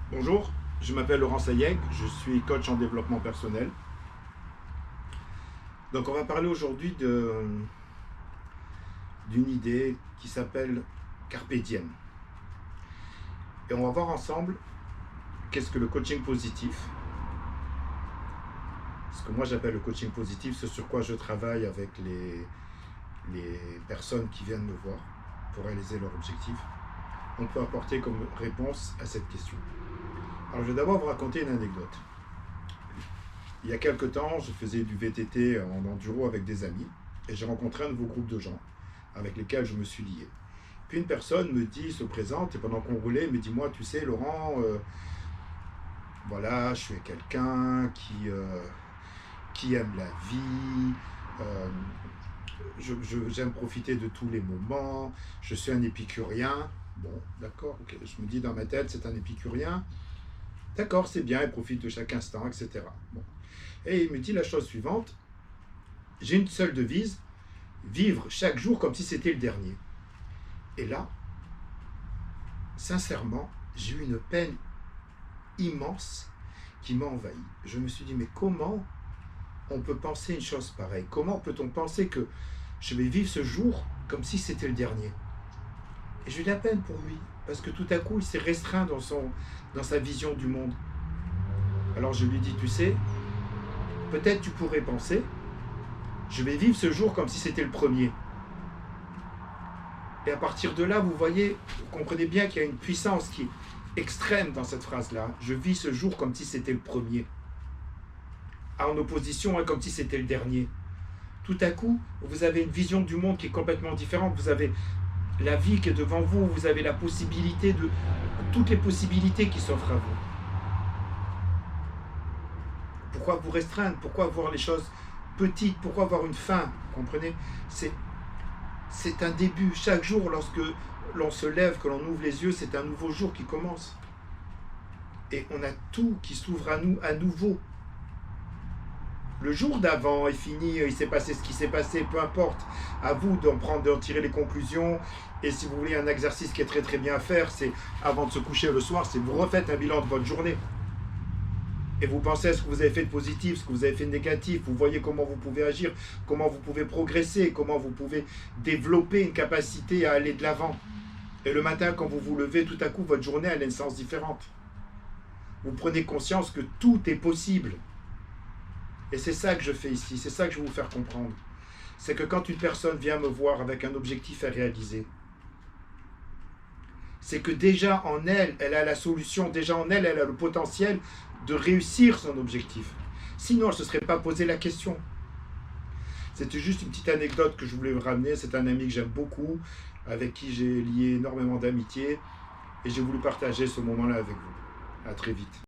Bonjour, je m'appelle Laurent Sayeg, je suis coach en développement personnel. Donc on va parler aujourd'hui d'une idée qui s'appelle Carpe Diem. Et on va voir ensemble qu'est-ce que le coaching positif. Ce que moi j'appelle le coaching positif, ce sur quoi je travaille avec les personnes qui viennent me voir pour réaliser leur objectif. On peut apporter comme réponse à cette question. Alors je vais d'abord vous raconter une anecdote. Il y a quelques temps, je faisais du VTT en enduro avec des amis et j'ai rencontré un nouveau groupe de gens avec lesquels je me suis lié. Puis une personne se présente et pendant qu'on roulait, me dit, moi, tu sais, Laurent, voilà, je suis quelqu'un qui aime la vie, euh, j'aime profiter de tous les moments, je suis un épicurien. Bon, d'accord, ok. Je me dis dans ma tête, c'est un épicurien. D'accord, c'est bien, il profite de chaque instant, etc. Bon. Et il me dit la chose suivante, j'ai une seule devise, vivre chaque jour comme si c'était le dernier. Et là, sincèrement, j'ai eu une peine immense qui m'a envahi. Je me suis dit, mais comment on peut penser une chose pareille? Comment peut-on penser que je vais vivre ce jour comme si c'était le dernier? Et j'ai eu de la peine pour lui, parce que tout à coup, il s'est restreint dans sa vision du monde. Alors je lui dis, tu sais, peut-être tu pourrais penser, je vais vivre ce jour comme si c'était le premier. Et à partir de là, vous voyez, vous comprenez bien qu'il y a une puissance qui est extrême dans cette phrase-là. Je vis ce jour comme si c'était le premier. En opposition, comme si c'était le dernier. Tout à coup, vous avez une vision du monde qui est complètement différente. Vous avez la vie qui est devant vous. Vous avez la possibilité de... toutes les possibilités qui s'offrent à vous. Pourquoi vous restreindre? Pourquoi voir les choses petites? Pourquoi avoir une fin? Vous comprenez? C'est un début. Chaque jour, lorsque l'on se lève, que l'on ouvre les yeux, c'est un nouveau jour qui commence. Et on a tout qui s'ouvre à nous à nouveau. Le jour d'avant est fini, il s'est passé ce qui s'est passé, peu importe. À vous d'en tirer les conclusions. Et si vous voulez un exercice qui est très très bien à faire, c'est avant de se coucher le soir, c'est vous refaites un bilan de votre journée. Et vous pensez à ce que vous avez fait de positif, ce que vous avez fait de négatif, vous voyez comment vous pouvez agir, comment vous pouvez progresser, comment vous pouvez développer une capacité à aller de l'avant. Et le matin, quand vous vous levez, tout à coup, votre journée, elle a une sens différente. Vous prenez conscience que tout est possible. Et c'est ça que je fais ici, c'est ça que je veux vous faire comprendre. C'est que quand une personne vient me voir avec un objectif à réaliser, c'est que déjà en elle, elle a la solution, déjà en elle, elle a le potentiel de réussir son objectif. Sinon, elle ne se serait pas posé la question. C'était juste une petite anecdote que je voulais vous ramener. C'est un ami que j'aime beaucoup, avec qui j'ai lié énormément d'amitié, et j'ai voulu partager ce moment-là avec vous. À très vite.